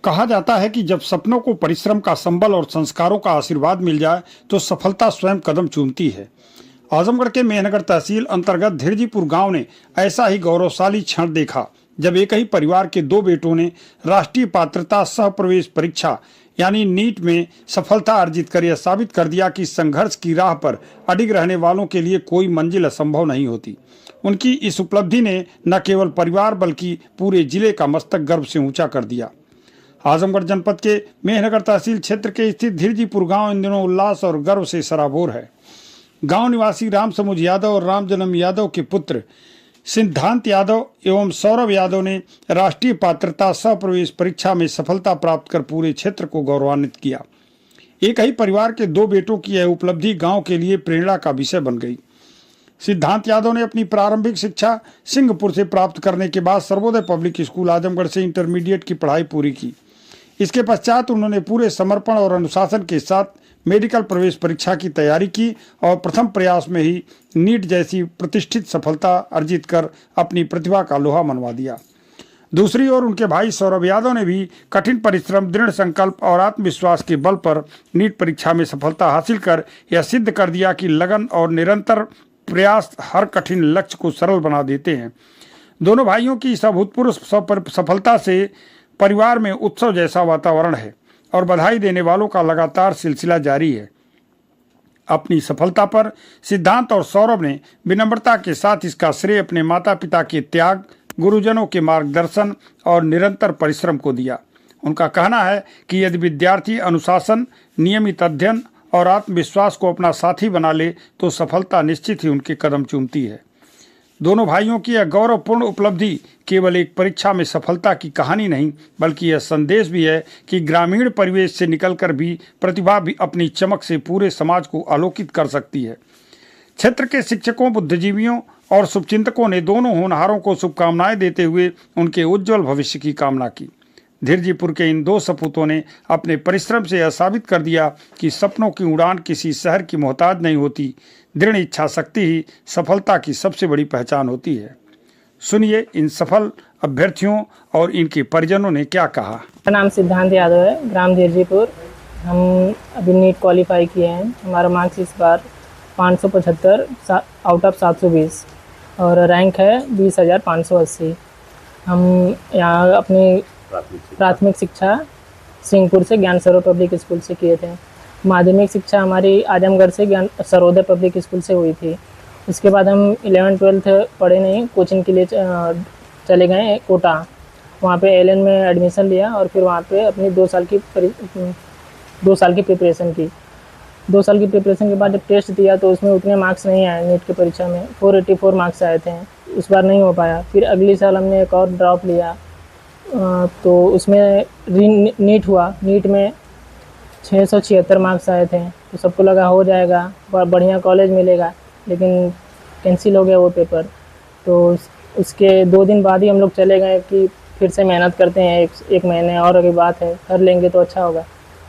कहा जाता है कि जब सपनों को परिश्रम का संबल और संस्कारों का आशीर्वाद मिल जाए तो सफलता स्वयं कदम चूमती है। आजमगढ़ के मेहनगर तहसील अंतर्गत धीरजीपुर गांव ने ऐसा ही गौरवशाली क्षण देखा जब एक ही परिवार के दो बेटों ने राष्ट्रीय पात्रता सह प्रवेश परीक्षा यानी नीट में सफलता अर्जित कर यह साबित कर दिया कि संघर्ष की राह पर अडिग रहने वालों के लिए कोई मंजिल असंभव नहीं होती। उनकी इस उपलब्धि ने न केवल परिवार बल्कि पूरे जिले का मस्तक गर्व से ऊंचा कर दिया। आजमगढ़ जनपद के मेहनगर तहसील क्षेत्र के स्थित धीरजीपुर गांव इन दिनों उल्लास और गर्व से सराबोर है। गांव निवासी राम समुझ यादव और राम जन्म यादव के पुत्र सिद्धांत यादव एवं सौरभ यादव ने राष्ट्रीय पात्रता सह प्रवेश परीक्षा में सफलता प्राप्त कर पूरे क्षेत्र को गौरवान्वित किया। एक ही परिवार के दो बेटों की यह उपलब्धि गांव के लिए प्रेरणा का विषय बन गई। सिद्धांत यादव ने अपनी प्रारंभिक शिक्षा सिंहपुर से प्राप्त करने के बाद सर्वोदय पब्लिक स्कूल आजमगढ़ से इंटरमीडिएट की पढ़ाई पूरी की। इसके पश्चात उन्होंने पूरे समर्पण और अनुशासन के साथ मेडिकल प्रवेश परीक्षा की तैयारी की और प्रथम प्रयास में ही नीट जैसी प्रतिष्ठित सफलता अर्जित कर अपनी प्रतिभा का लोहा मनवा दिया। दूसरी ओर उनके भाई सौरभ यादव ने भी कठिन परिश्रम, दृढ़ संकल्प और आत्मविश्वास के बल पर नीट परीक्षा में सफलता हासिल कर यह सिद्ध कर दिया कि लगन और निरंतर प्रयास हर कठिन लक्ष्य को सरल बना देते हैं। दोनों भाइयों की इस अभूतपूर्व सफलता से परिवार में उत्सव जैसा वातावरण है और बधाई देने वालों का लगातार सिलसिला जारी है। अपनी सफलता पर सिद्धांत और सौरभ ने विनम्रता के साथ इसका श्रेय अपने माता पिता के त्याग, गुरुजनों के मार्गदर्शन और निरंतर परिश्रम को दिया। उनका कहना है कि यदि विद्यार्थी अनुशासन, नियमित अध्ययन और आत्मविश्वास को अपना साथी बना ले तो सफलता निश्चित ही उनके कदम चूमती है। दोनों भाइयों की यह गौरवपूर्ण उपलब्धि केवल एक परीक्षा में सफलता की कहानी नहीं बल्कि यह संदेश भी है कि ग्रामीण परिवेश से निकलकर भी प्रतिभा भी अपनी चमक से पूरे समाज को आलोकित कर सकती है। क्षेत्र के शिक्षकों, बुद्धिजीवियों और शुभचिंतकों ने दोनों होनहारों को शुभकामनाएं देते हुए उनके उज्जवल भविष्य की कामना की। धीरजीपुर के इन दो सपूतों ने अपने परिश्रम से यह साबित कर दिया कि सपनों की उड़ान किसी शहर की मोहताज नहीं होती, दृढ़ इच्छा शक्ति ही सफलता की सबसे बड़ी पहचान होती है। सुनिए इन सफल अभ्यर्थियों और इनके परिजनों ने क्या कहा। मेरा नाम सिद्धांत यादव है, ग्राम धीरजीपुर। हम अभी नीट क्वालिफाई किए हैं। हमारा मार्क्स इस बार 575 आउट ऑफ 720 और रैंक है 20,580। हम यहाँ अपनी प्राथमिक शिक्षा सिंहपुर से ज्ञान सरोवर पब्लिक स्कूल से किए थे। माध्यमिक शिक्षा हमारी आजमगढ़ से ज्ञान सर्वोदय पब्लिक स्कूल से हुई थी। उसके बाद हम 11-12 पढ़े नहीं, कोचिंग के लिए चले गए कोटा। वहाँ पे एलएन में एडमिशन लिया और फिर वहाँ पे अपनी 2 साल की प्रिपरेशन की। 2 साल की प्रिपरेशन के बाद जब टेस्ट दिया तो उसमें उतने मार्क्स नहीं आए। नीट की परीक्षा में 484 मार्क्स आए थे, उस बार नहीं हो पाया। फिर अगले साल हमने एक और ड्रॉप लिया तो उसमें नीट हुआ। नीट में 676 मार्क्स आए थे तो सबको लगा हो जाएगा, बढ़िया कॉलेज मिलेगा, लेकिन कैंसिल हो गया वो पेपर। तो उसके 2 दिन बाद ही हम लोग चले गए कि फिर से मेहनत करते हैं, एक महीने और अभी बात है, कर लेंगे तो अच्छा होगा।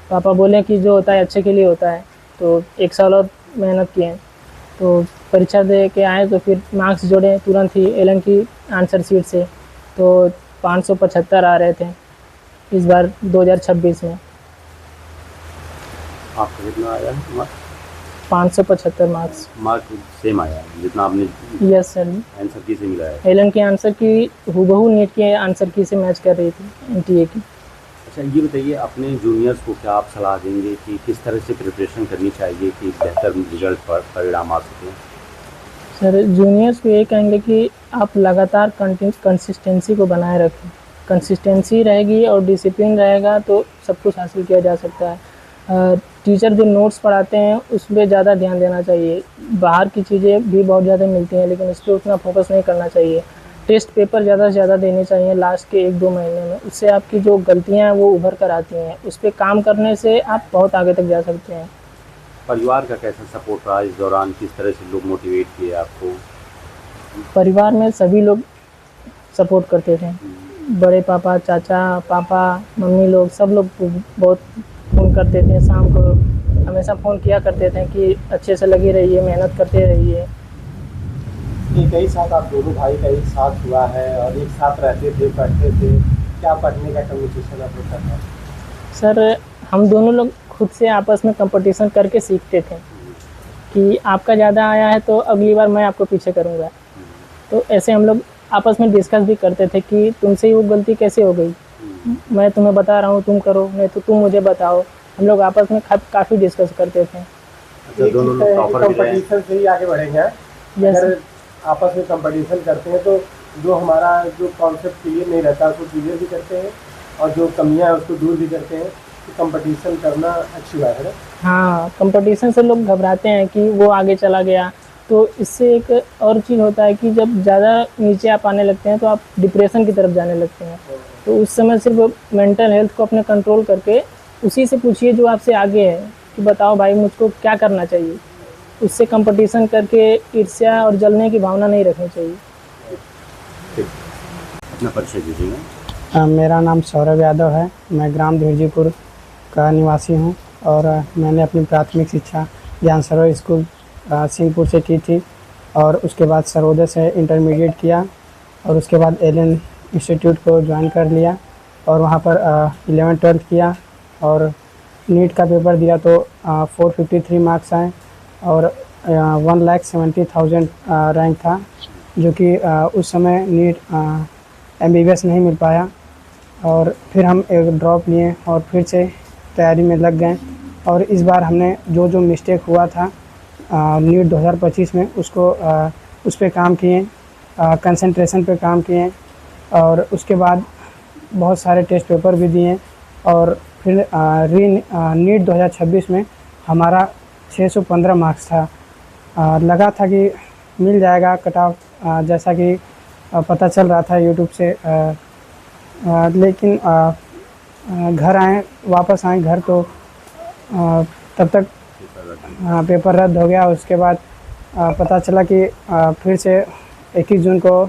पापा बोले कि जो होता है अच्छे के लिए होता है, तो 1 साल और मेहनत किए। तो परीक्षा दे के आए तो फिर मार्क्स जोड़े तुरंत ही एलएन की आंसर शीट से, तो 575 आ रहे थे इस बार 2026 में। आपका कितना आया है? 575 मार्क्स सेम आया है जितना आपने? Yes sir. आंसर की से मिला है? एलएन की आंसर की हूबहू नीट की आंसर की से मैच कर रही थी, एनटीए की। अच्छा, ये बताइए अपने जूनियर्स को क्या आप सलाह देंगे कि किस तरह से प्रिपरेशन करनी चाहिए कि बेहतर रिजल्ट पर परिणाम आ सकें? सर जूनियर्स को ये कहेंगे कि आप लगातार कंसिस्टेंसी को बनाए रखें। कंसिस्टेंसी रहेगी और डिसिप्लिन रहेगा तो सब कुछ हासिल किया जा सकता है। टीचर जो नोट्स पढ़ाते हैं उस पर ज़्यादा ध्यान देना चाहिए। बाहर की चीज़ें भी बहुत ज़्यादा मिलती हैं लेकिन उस पर उतना फोकस नहीं करना चाहिए। टेस्ट पेपर ज़्यादा से ज़्यादा देने चाहिए लास्ट के 1-2 महीने में। उससे आपकी जो गलतियाँ हैं वो उभर कर आती हैं। उस पर काम करने से आप बहुत आगे तक जा सकते हैं। परिवार का कैसा सपोर्ट रहा इस दौरान? किस तरह से लोग मोटिवेट किए आपको? परिवार में सभी लोग सपोर्ट करते थे। बड़े पापा, चाचा, पापा, मम्मी लोग, सब लोग बहुत फ़ोन करते थे। शाम को हमेशा फ़ोन किया करते थे कि अच्छे से लगी रहिए, मेहनत करते रहिए। कई साथ आप दोनों भाई का एक साथ हुआ है और एक साथ रहते थे, पढ़ते थे, क्या पढ़ने का कम्युनिकेशन आप लोग करते हैं? सर हम दोनों लोग खुद से आपस में कंपटीशन करके सीखते थे कि आपका ज़्यादा आया है तो अगली बार मैं आपको पीछे करूँगा। तो ऐसे हम लोग आपस में डिस्कस भी करते थे कि तुमसे ही वो गलती कैसे हो गई, मैं तुम्हें बता रहा हूँ तुम करो, नहीं तो तुम मुझे बताओ। हम लोग आपस में काफ़ी डिस्कस करते थे। अच्छा, दोनों लोग टॉपर भी रहे। कंपटीशन से ही आगे बढ़ेंगे। Yes. अगर आपस में कंपटीशन करते हैं तो जो हमारा जो कॉन्सेप्ट क्लियर नहीं रहता उसको क्लियर भी करते हैं और जो कमियां हैं उसको दूर भी करते हैं। तो कंपटीशन करना अच्छी बात है ना। हाँ, कंपटीशन से लोग घबराते हैं कि वो आगे चला गया, तो इससे एक और चीज़ होता है कि जब ज़्यादा नीचे आप आने लगते हैं तो आप डिप्रेशन की तरफ जाने लगते हैं। तो उस समय सिर्फ मेंटल हेल्थ को अपने कंट्रोल करके उसी से पूछिए जो आपसे आगे है कि बताओ भाई मुझको क्या करना चाहिए। उससे कंपटीशन करके ईर्ष्या और जलने की भावना नहीं रखनी चाहिए। अपना परिचय दीजिएगा। मेरा नाम सौरभ यादव है। मैं ग्राम धीरजीपुर का निवासी हूं और मैंने अपनी प्राथमिक शिक्षा ज्ञान सरोवर स्कूल सिंहपुर से की थी और उसके बाद सर्वोदय से इंटरमीडिएट किया और उसके बाद एलियन इंस्टीट्यूट को ज्वाइन कर लिया और वहां पर 11th-12th किया और नीट का पेपर दिया तो 453 मार्क्स आए और 1,70,000 रैंक था, जो कि उस समय नीट MBBS नहीं मिल पाया। और फिर हम एक ड्रॉप लिए और फिर से तैयारी में लग गए और इस बार हमने जो मिस्टेक हुआ था नीट 2025 में उसको उस पर काम किए, कंसंट्रेशन पे काम किए और उसके बाद बहुत सारे टेस्ट पेपर भी दिए और फिर नीट 2026 में हमारा 615 मार्क्स था। लगा था कि मिल जाएगा कट ऑफ, जैसा कि पता चल रहा था यूट्यूब से, लेकिन घर वापस आए घर तो तब तक पेपर रद्द हो गया। उसके बाद पता चला कि फिर से 21 जून को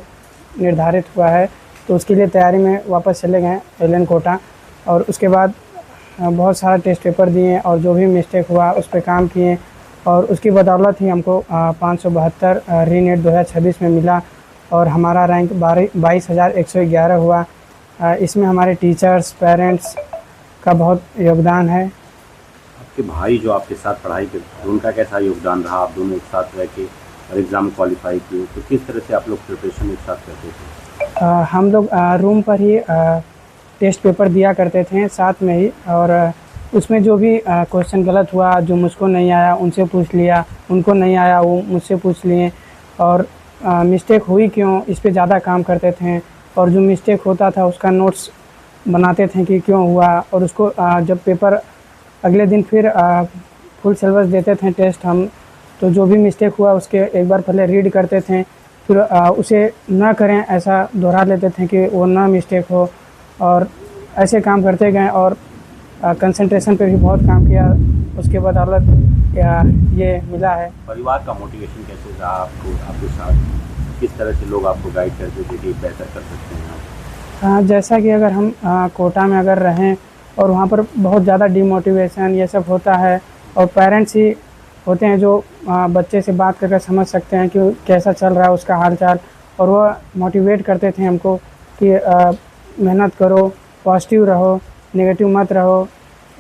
निर्धारित हुआ है, तो उसके लिए तैयारी में वापस चले गए एलियन कोटा और उसके बाद बहुत सारा टेस्ट पेपर दिए और जो भी मिस्टेक हुआ उस पर काम किए और उसकी बदौलत ही हमको 572 रीनेट 2026 में मिला और हमारा रैंक 22,111 हुआ। इसमें हमारे टीचर्स, पेरेंट्स का बहुत योगदान है। आपके भाई जो आपके साथ पढ़ाई करते उनका कैसा योगदान रहा? आप दोनों एक साथ रह के और एग्ज़ाम क्वालिफाई किए, तो किस तरह से आप लोग प्रिपरेशन एक साथ करते थे? हम लोग रूम पर ही टेस्ट पेपर दिया करते थे साथ में ही और उसमें जो भी क्वेश्चन गलत हुआ, जो मुझको नहीं आया उनसे पूछ लिया, उनको नहीं आया वो मुझसे पूछ लिए और मिस्टेक हुई क्यों इस पे ज़्यादा काम करते थे और जो मिस्टेक होता था उसका नोट्स बनाते थे कि क्यों हुआ और उसको जब पेपर अगले दिन फिर फुल सिलेबस देते थे टेस्ट हम, तो जो भी मिस्टेक हुआ उसके एक बार पहले रीड करते थे, फिर उसे ना करें ऐसा दोहरा लेते थे कि वो ना मिस्टेक हो और ऐसे काम करते गए और कंसंट्रेशन पे भी बहुत काम किया। उसके बाद ये मिला है। परिवार का मोटिवेशन कैसे रहा आपको, आपके साथ किस तरह से लोग आपको गाइड करते थे कि बेहतर कर सकते हैं आप? जैसा कि अगर हम कोटा में अगर रहें और वहाँ पर बहुत ज़्यादा डिमोटिवेशन ये सब होता है और पेरेंट्स ही होते हैं जो बच्चे से बात करके समझ सकते हैं कि कैसा चल रहा है उसका हाल चाल, और वो मोटिवेट करते थे हमको कि मेहनत करो, पॉजिटिव रहो, नेगेटिव मत रहो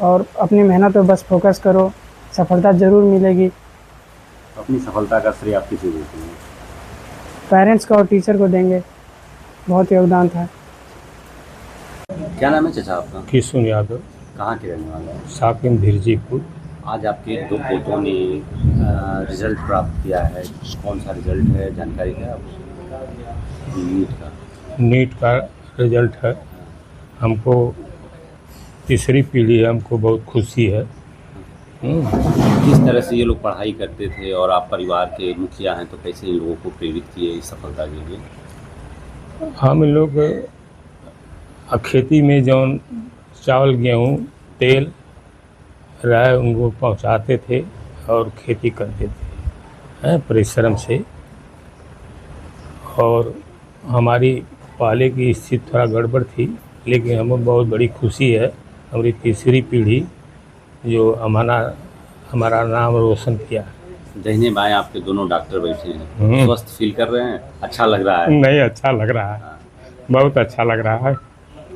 और अपनी मेहनत पे बस फोकस करो, सफलता ज़रूर मिलेगी। अपनी सफलता का श्रेय आप किसे देते हैं? पेरेंट्स को और टीचर को देंगे, बहुत योगदान था। क्या नाम है चाचा आपका? किशुन यादव, कहाँ के रहने वाले हैं? साकिन धीरजीपुर। आज आपके दो पोतों ने रिजल्ट प्राप्त किया है, कौन सा रिजल्ट है, जानकारी है आपको? नीट का रिजल्ट है। हमको तीसरी पीढ़ी है, हमको बहुत खुशी है। किस तरह से ये लोग पढ़ाई करते थे और आप परिवार के मुखिया हैं, तो कैसे इन लोगों को प्रेरित किए इस सफलता के लिए? हम लोग खेती में जौन चावल, गेहूँ, तेल राय उनको पहुंचाते थे और खेती करते थे परिश्रम से। और हमारी पहले की स्थिति थोड़ा गड़बड़ थी, लेकिन हमें बहुत बड़ी खुशी है हमारी तीसरी पीढ़ी जो हमारा नाम रोशन किया। दाहिने बाएं आपके दोनों डॉक्टर बैठे हैं, स्वस्थ फील कर रहे हैं? अच्छा लग रहा है? नहीं, अच्छा लग रहा है, बहुत अच्छा लग रहा है।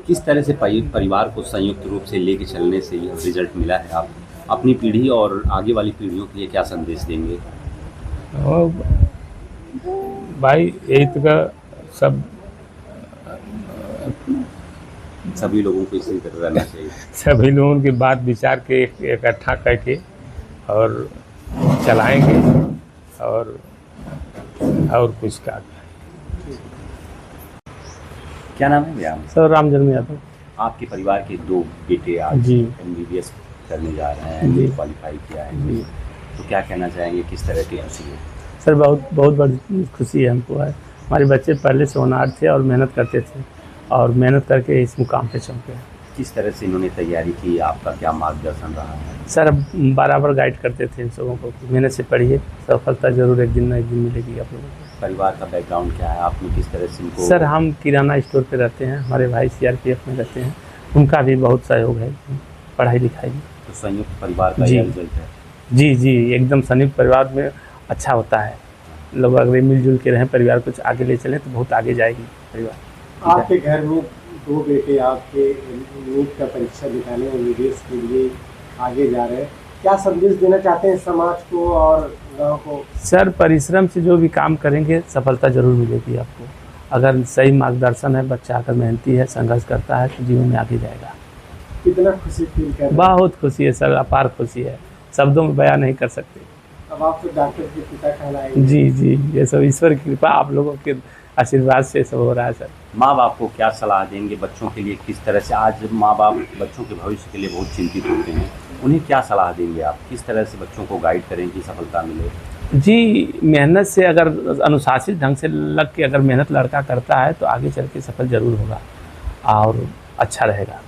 किस तरह से परिवार को संयुक्त रूप से लेके चलने से ये रिजल्ट मिला है? आप अपनी पीढ़ी और आगे वाली पीढ़ियों के लिए क्या संदेश देंगे? और भाई यही तो का सब सभी लोगों को इसी तरह रहना चाहिए। सभी लोगों की बात विचार के इकट्ठा करके और चलाएंगे और कुछ का। क्या नाम है भैया? सर रामजन्म यादव। आपके परिवार के 2 बेटे आज जी। MBBS करने जा रहे हैं, जी। क्वालिफाई किया है, तो क्या कहना चाहेंगे, किस तरह की खुशी है? सर बहुत बड़ी खुशी है हमको है। हमारे बच्चे पहले से होनहार थे और मेहनत करते थे और मेहनत करके इस मुकाम पे पहुंचे। किस तरह से इन्होंने तैयारी की, आपका क्या मार्गदर्शन रहा है? सर बराबर गाइड करते थे इन सबों को, मेहनत से पढ़िए, सफलता जरूर एक दिन न एक दिन मिलेगी आप लोगों को। परिवार का बैकग्राउंड क्या है? आपने किस तरह से इनको? सर हम किराना स्टोर पे रहते हैं, हमारे भाई CRPF में रहते हैं, उनका भी बहुत सहयोग है पढ़ाई लिखाई में। तो संयुक्त परिवार का जी। ये रिजल्ट है। जी एकदम संयुक्त परिवार में अच्छा होता है। लोग अगर मिलजुल के रहें, परिवार कुछ आगे ले चलें तो बहुत आगे जाएगी परिवार। आपके घर में 2 बेटे आपके नीट का परीक्षा निकाले और विदेश के लिए आगे जा रहे हैं, क्या संदेश देना चाहते हैं समाज को और गांव को? सर परिश्रम से जो भी काम करेंगे सफलता जरूर मिलेगी आपको। अगर सही मार्गदर्शन है, बच्चा अगर मेहनती है, संघर्ष करता है तो जीवन में आगे जाएगा। कितना खुशी फील कर रहे हैं? बहुत खुशी है सर, अपार खुशी है, शब्दों में बयां नहीं कर सकते। अब आप तो डॉक्टर के पिता कहलाएंगे। जी ये सब ईश्वर की कृपा, आप लोगों के आशीर्वाद से सब हो रहा है सर। माँ बाप को क्या सलाह देंगे बच्चों के लिए? किस तरह से आज माँ बाप बच्चों के भविष्य के लिए बहुत चिंतित होते हैं, उन्हें क्या सलाह देंगे आप? किस तरह से बच्चों को गाइड करें कि सफलता मिले? जी मेहनत से, अगर अनुशासित ढंग से लग के अगर मेहनत लड़का करता है तो आगे चल के सफल जरूर होगा और अच्छा रहेगा।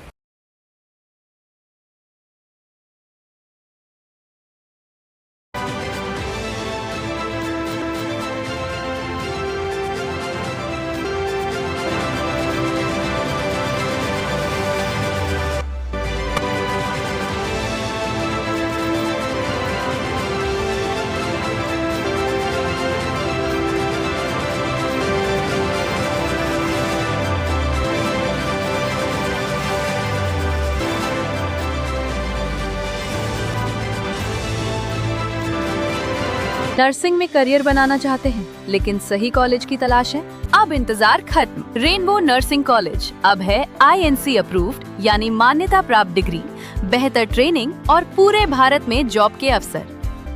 नर्सिंग में करियर बनाना चाहते हैं लेकिन सही कॉलेज की तलाश है? अब इंतजार खत्म। रेनबो नर्सिंग कॉलेज अब है INC अप्रूव्ड यानी मान्यता प्राप्त डिग्री, बेहतर ट्रेनिंग और पूरे भारत में जॉब के अवसर।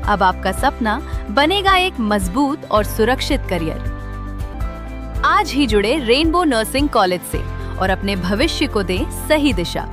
अब आपका सपना बनेगा एक मजबूत और सुरक्षित करियर। आज ही जुड़े रेनबो नर्सिंग कॉलेज से और अपने भविष्य को दें सही दिशा।